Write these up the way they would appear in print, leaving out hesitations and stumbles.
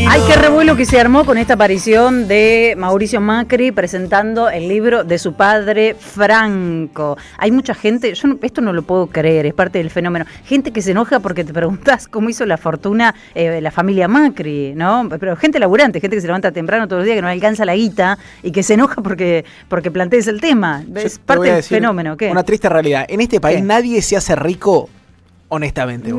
Ay, qué revuelo que se armó con esta aparición de Mauricio Macri presentando el libro de su padre Franco. Hay mucha gente, esto no lo puedo creer, es parte del fenómeno. Gente que se enoja porque te preguntas cómo hizo la fortuna la familia Macri, ¿no? Pero gente laburante, gente que se levanta temprano todos los días, que no alcanza la guita y que se enoja porque plantees el tema. Es parte del fenómeno. ¿Qué? Una triste realidad. En este país nadie se hace rico honestamente. Es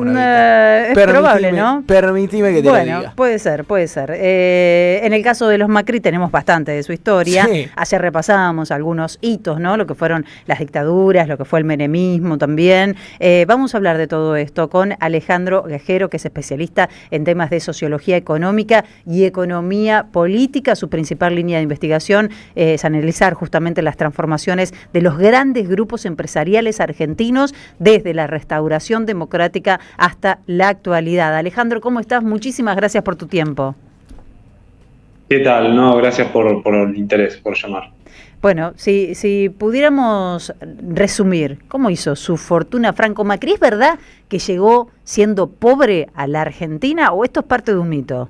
probable, ¿no? Permitime que te lo diga. Puede ser. En el caso de los Macri tenemos bastante de su historia. Sí. Ayer repasábamos algunos hitos, ¿no? Lo que fueron las dictaduras, lo que fue el menemismo también. Vamos a hablar de todo esto con Alejandro Guejero, que es especialista en temas de sociología económica y economía política. Su principal línea de investigación es analizar justamente las transformaciones de los grandes grupos empresariales argentinos desde la restauración democrática hasta la actualidad. Alejandro, ¿cómo estás? Muchísimas gracias por tu tiempo. ¿Qué tal? No, gracias por el interés, por llamar. Bueno, si pudiéramos resumir, ¿cómo hizo su fortuna Franco Macri? ¿Es verdad que llegó siendo pobre a la Argentina o esto es parte de un mito?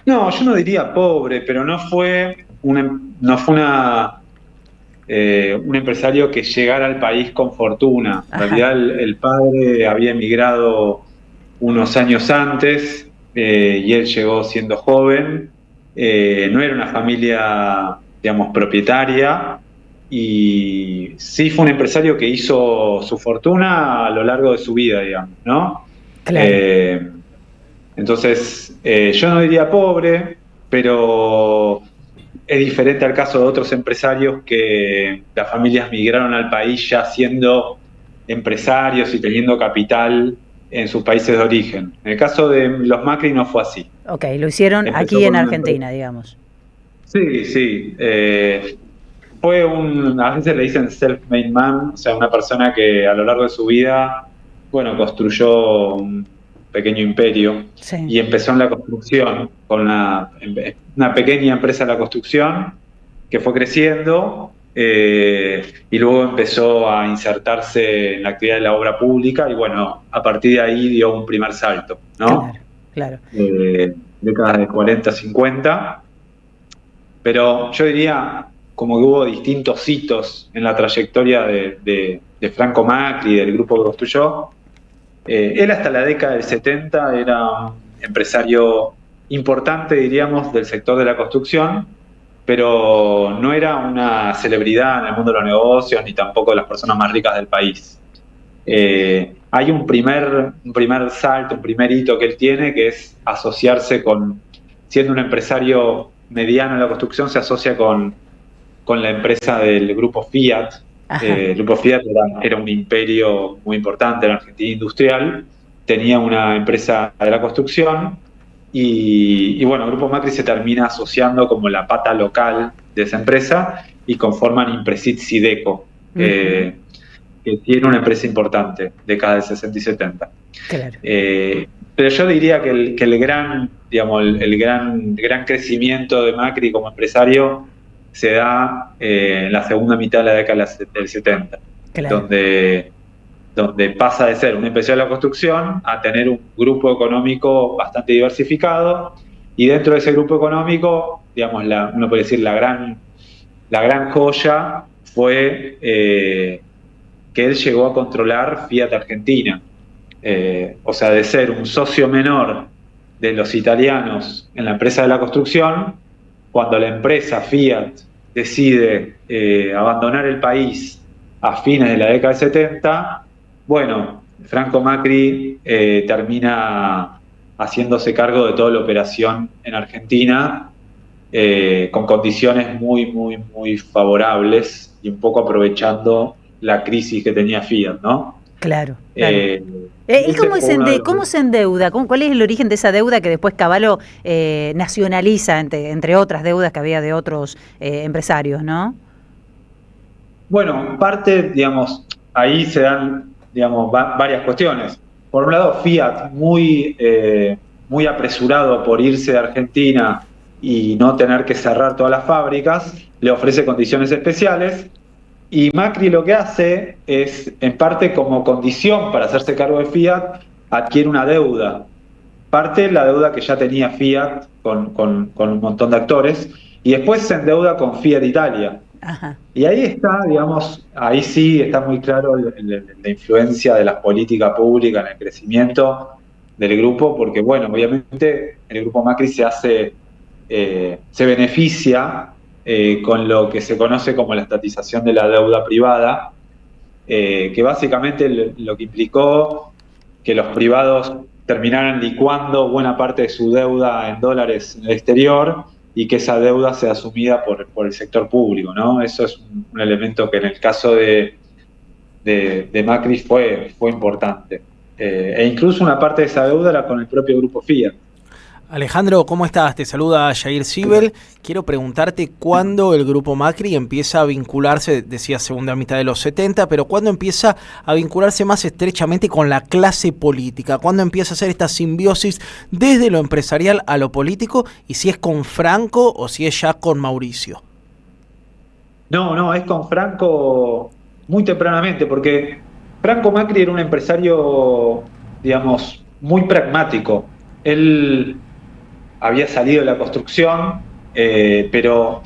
No, yo no diría pobre, pero no fue un empresario que llegara al país con fortuna. En realidad el padre había emigrado unos años antes y él llegó siendo joven. No era una familia, digamos, propietaria, y sí fue un empresario que hizo su fortuna a lo largo de su vida, digamos, ¿no? Claro. Entonces, yo no diría pobre, pero es diferente al caso de otros empresarios que las familias migraron al país ya siendo empresarios y teniendo capital en sus países de origen. En el caso de los Macri no fue así. Ok, lo hicieron aquí en Argentina, digamos. Sí. Fue a veces le dicen self-made man, o sea, una persona que a lo largo de su vida, construyó un pequeño imperio, sí, y empezó en la construcción con una pequeña empresa de la construcción que fue creciendo y luego empezó a insertarse en la actividad de la obra pública y a partir de ahí dio un primer salto, ¿no? Claro. Décadas de 40, 50, pero yo diría como que hubo distintos hitos en la trayectoria de Franco Macri, del grupo que construyó. Él hasta la década del 70 era un empresario importante, diríamos, del sector de la construcción, pero no era una celebridad en el mundo de los negocios, ni tampoco de las personas más ricas del país. Hay un primer salto, un primer hito que él tiene, que es asociarse siendo un empresario mediano en la construcción, se asocia con la empresa del grupo Fiat. El grupo Fiat era un imperio muy importante en la Argentina industrial, tenía una empresa de la construcción y el grupo Macri se termina asociando como la pata local de esa empresa y conforman Impresit Sideco, que tiene una empresa importante, décadas del 60 y 70. Claro. Pero yo diría que el gran crecimiento de Macri como empresario se da en la segunda mitad de la década del 70, claro, donde pasa de ser un empresario de la construcción a tener un grupo económico bastante diversificado, y dentro de ese grupo económico, digamos, uno puede decir la gran joya fue que él llegó a controlar Fiat Argentina. O sea, de ser un socio menor de los italianos en la empresa de la construcción, cuando la empresa Fiat decide abandonar el país a fines de la década del 70, Franco Macri termina haciéndose cargo de toda la operación en Argentina con condiciones muy, muy, muy favorables y un poco aprovechando la crisis que tenía Fiat, ¿no? Claro. ¿Y cómo se endeuda? ¿Cuál es el origen de esa deuda que después Cavallo nacionaliza, entre otras deudas que había de otros empresarios, ¿no? Parte, digamos, ahí se dan, digamos, varias cuestiones. Por un lado, Fiat, muy apresurado por irse de Argentina y no tener que cerrar todas las fábricas, le ofrece condiciones especiales. Y Macri lo que hace es, en parte como condición para hacerse cargo de Fiat, adquiere una deuda parte la deuda que ya tenía Fiat con un montón de actores, y después se endeuda con Fiat Italia. Ajá. Y ahí está, digamos, ahí sí está muy claro la influencia de la política pública en el crecimiento del grupo, porque bueno, obviamente el grupo Macri se beneficia con lo que se conoce como la estatización de la deuda privada, que básicamente lo que implicó que los privados terminaran licuando buena parte de su deuda en dólares en el exterior y que esa deuda sea asumida por el sector público, ¿no? Eso es un elemento que en el caso de Macri fue importante. E incluso una parte de esa deuda era con el propio grupo Fiat. Alejandro, ¿cómo estás? Te saluda Jair Sibel. Quiero preguntarte cuándo el grupo Macri empieza a vincularse, decía segunda mitad de los 70, pero cuándo empieza a vincularse más estrechamente con la clase política, cuándo empieza a hacer esta simbiosis desde lo empresarial a lo político, y si es con Franco o si es ya con Mauricio. No, es con Franco muy tempranamente, porque Franco Macri era un empresario, digamos, muy pragmático. Él había salido de la construcción, pero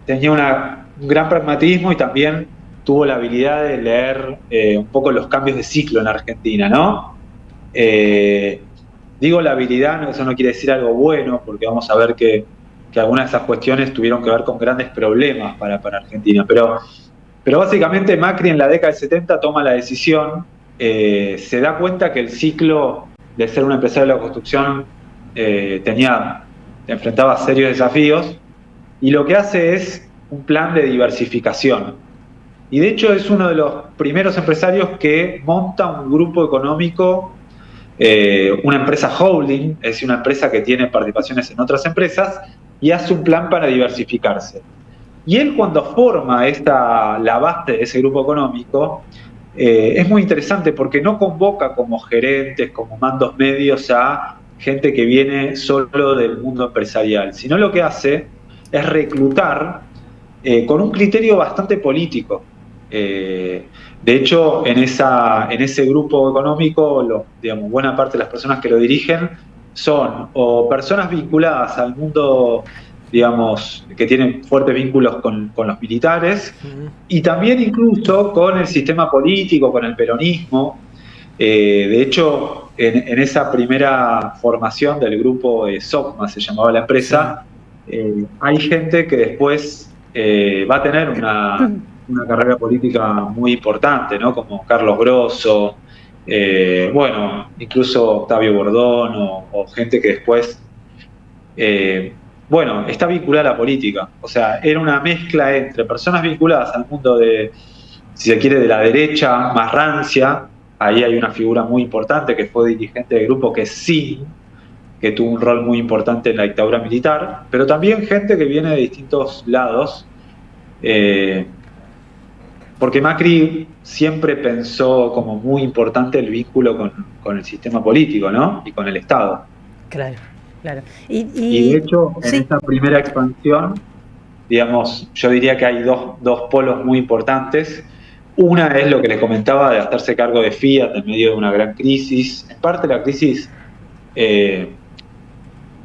tenía un gran pragmatismo y también tuvo la habilidad de leer un poco los cambios de ciclo en Argentina, ¿no? Digo la habilidad, eso no quiere decir algo bueno, porque vamos a ver que algunas de esas cuestiones tuvieron que ver con grandes problemas para Argentina, pero básicamente Macri en la década del 70 toma la decisión, se da cuenta que el ciclo de ser un empresario de la construcción enfrentaba serios desafíos, y lo que hace es un plan de diversificación. Y de hecho es uno de los primeros empresarios que monta un grupo económico, una empresa holding, es decir, una empresa que tiene participaciones en otras empresas, y hace un plan para diversificarse. Y él, cuando forma la base de ese grupo económico, es muy interesante porque no convoca como gerentes, como mandos medios a gente que viene solo del mundo empresarial, sino lo que hace es reclutar con un criterio bastante político. De hecho, en ese grupo económico, digamos, buena parte de las personas que lo dirigen son o personas vinculadas al mundo, digamos, que tienen fuertes vínculos con los militares, y también incluso con el sistema político, con el peronismo. De hecho, en esa primera formación del grupo de SOCMA, se llamaba la empresa, hay gente que después va a tener una carrera política muy importante, ¿no? Como Carlos Grosso, bueno, incluso Octavio Bordón, o gente que después, bueno, está vinculada a la política. O sea, era una mezcla entre personas vinculadas al mundo si se quiere, de la derecha más rancia. Ahí hay una figura muy importante que fue dirigente del grupo, que es Sin, que tuvo un rol muy importante en la dictadura militar, pero también gente que viene de distintos lados, porque Macri siempre pensó como muy importante el vínculo con el sistema político, ¿no? Y con el Estado. Claro. Y de hecho, en esta primera expansión, digamos, yo diría que hay dos polos muy importantes. Una es lo que les comentaba, de hacerse cargo de Fiat en medio de una gran crisis. En parte la crisis,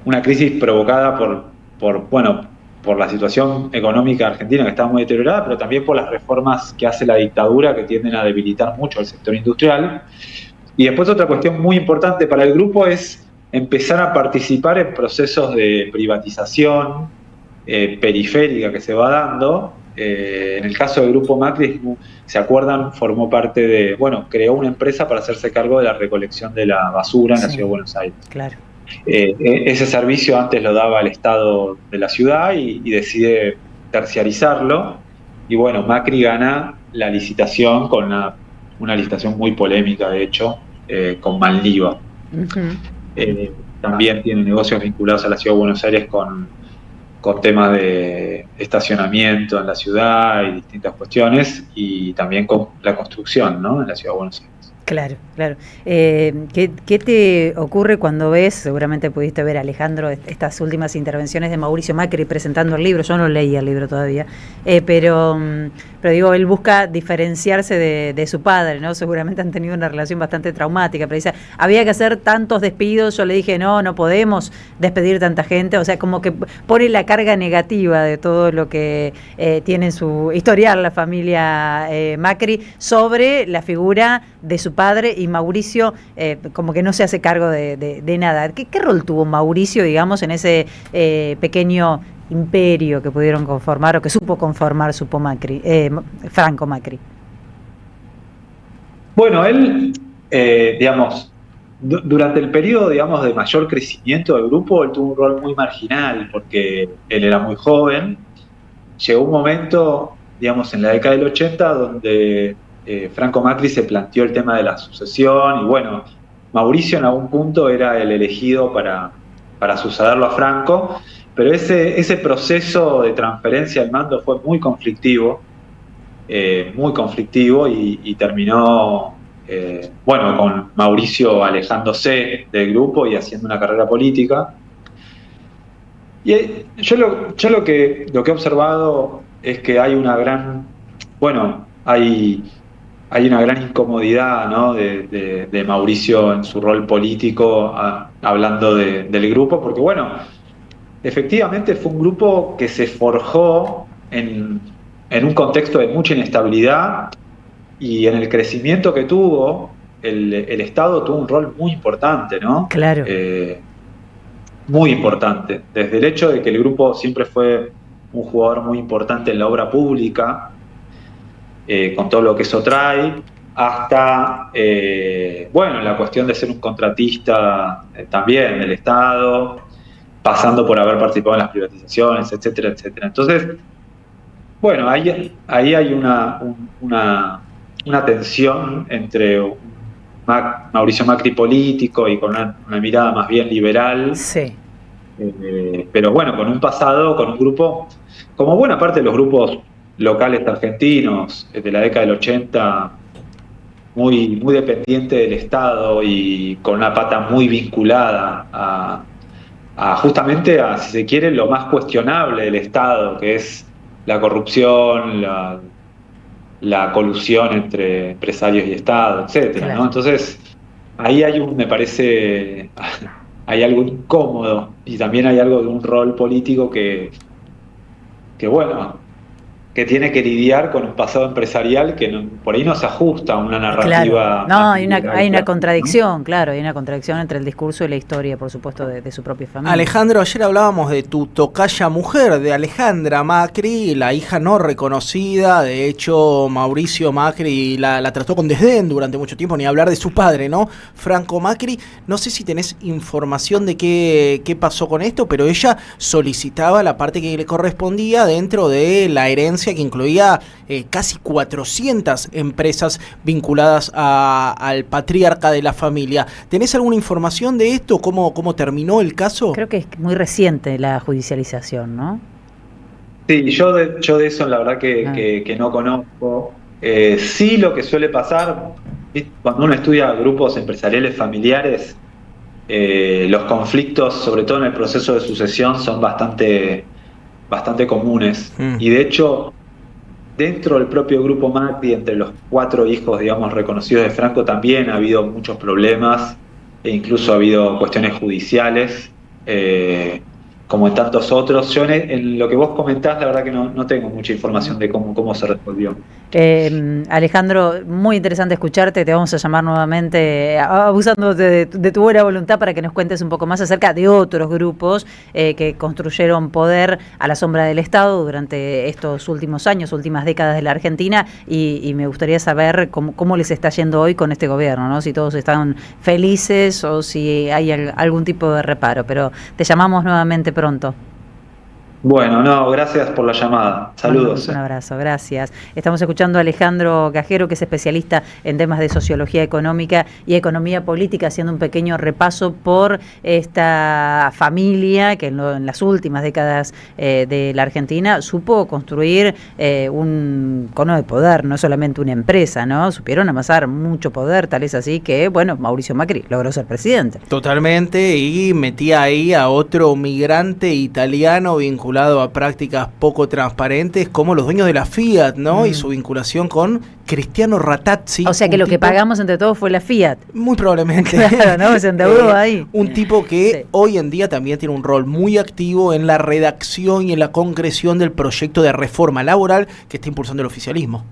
una crisis provocada por la situación económica argentina, que estaba muy deteriorada, pero también por las reformas que hace la dictadura, que tienden a debilitar mucho al sector industrial. Y después otra cuestión muy importante para el grupo es empezar a participar en procesos de privatización periférica que se va dando. En el caso del grupo Macri, ¿se acuerdan? Formó parte creó una empresa para hacerse cargo de la recolección de la basura en la ciudad de Buenos Aires. Claro. Ese servicio antes lo daba el Estado de la ciudad y decide terciarizarlo. Y bueno, Macri gana la licitación con una licitación muy polémica, de hecho, con Malniva. Uh-huh. También tiene negocios vinculados a la ciudad de Buenos Aires con temas de estacionamiento en la ciudad y distintas cuestiones, y también con la construcción, ¿no?, en la ciudad de Buenos Aires. Claro. ¿Qué te ocurre cuando ves, seguramente pudiste ver, Alejandro, estas últimas intervenciones de Mauricio Macri presentando el libro? Yo no leí el libro todavía, pero pero digo, él busca diferenciarse de su padre, ¿no? Seguramente han tenido una relación bastante traumática, pero dice, había que hacer tantos despidos, yo le dije, no podemos despedir tanta gente, o sea, como que pone la carga negativa de todo lo que tiene en su historial la familia Macri sobre la figura de su padre, y Mauricio como que no se hace cargo de nada. ¿Qué rol tuvo Mauricio, digamos, en ese pequeño imperio que pudieron conformar, o que supo conformar, Franco Macri? Bueno, él, digamos, durante el periodo, digamos, de mayor crecimiento del grupo, él tuvo un rol muy marginal, porque él era muy joven. Llegó un momento, digamos, en la década del 80, donde Franco Macri se planteó el tema de la sucesión, y bueno, Mauricio en algún punto era el elegido para sucederlo a Franco, pero ese proceso de transferencia del mando fue muy conflictivo, y terminó, bueno, con Mauricio alejándose del grupo y haciendo una carrera política. Y yo lo que he observado es que hay una gran, bueno, hay una gran incomodidad, ¿no?, de Mauricio en su rol político, hablando del grupo, porque bueno, efectivamente fue un grupo que se forjó en un contexto de mucha inestabilidad, y en el crecimiento que tuvo, el Estado tuvo un rol muy importante, ¿no? Claro. Muy importante, desde el hecho de que el grupo siempre fue un jugador muy importante en la obra pública, con todo lo que eso trae, hasta, bueno, la cuestión de ser un contratista también del Estado, pasando por haber participado en las privatizaciones, etcétera, etcétera. Entonces, bueno, ahí hay una tensión entre Mauricio Macri político y con una mirada más bien liberal. Sí. Pero bueno, con un pasado, con un grupo, como buena parte de los grupos locales argentinos de la década del 80, muy dependiente del Estado y con una pata muy vinculada justamente a, si se quiere, lo más cuestionable del Estado, que es la corrupción, la colusión entre empresarios y Estado, etcétera, Claro. ¿no? Entonces, ahí me parece, hay algo incómodo, y también hay algo de un rol político que bueno, que tiene que lidiar con un pasado empresarial que por ahí no se ajusta a una narrativa. Claro. No, hay una contradicción, claro, hay una contradicción entre el discurso y la historia, por supuesto, de su propia familia. Alejandro, ayer hablábamos de tu tocaya mujer, de Alejandra Macri, la hija no reconocida. De hecho, Mauricio Macri la trató con desdén durante mucho tiempo, ni hablar de su padre, ¿no? Franco Macri. No sé si tenés información de qué pasó con esto, pero ella solicitaba la parte que le correspondía dentro de la herencia, que incluía casi 400 empresas vinculadas al patriarca de la familia. ¿Tenés alguna información de esto? ¿Cómo terminó el caso? Creo que es muy reciente la judicialización, ¿no? Sí, yo de eso la verdad que no conozco. Sí, lo que suele pasar, cuando uno estudia grupos empresariales familiares, los conflictos, sobre todo en el proceso de sucesión, son bastante comunes. Y de hecho, dentro del propio grupo Macri, entre los 4 hijos, digamos, reconocidos de Franco, también ha habido muchos problemas, e incluso ha habido cuestiones judiciales, como en tantos otros. Yo en lo que vos comentás, la verdad que no tengo mucha información de cómo se resolvió. Alejandro, muy interesante escucharte. Te vamos a llamar nuevamente, abusando de tu buena voluntad, para que nos cuentes un poco más acerca de otros grupos que construyeron poder a la sombra del Estado durante estos últimos años, últimas décadas de la Argentina, y me gustaría saber cómo les está yendo hoy con este gobierno, ¿no? Si todos están felices o si hay algún tipo de reparo. Pero te llamamos nuevamente pronto. Bueno, gracias por la llamada. Saludos. Un abrazo, gracias. Estamos escuchando a Alejandro Gajero, que es especialista en temas de sociología económica y economía política, haciendo un pequeño repaso por esta familia que en las últimas décadas de la Argentina supo construir un cono de poder, no solamente una empresa, ¿no? Supieron amasar mucho poder, tal es así que, bueno, Mauricio Macri logró ser presidente. Totalmente, y metía ahí a otro migrante italiano vinculado vinculado a prácticas poco transparentes, como los dueños de la Fiat, ¿no? Y su vinculación con Cristiano Ratazzi. O sea que lo que pagamos entre todos fue la Fiat. Muy probablemente. Claro, ¿no? Se endeudó ahí. Un tipo que hoy en día también tiene un rol muy activo en la redacción y en la concreción del proyecto de reforma laboral que está impulsando el oficialismo.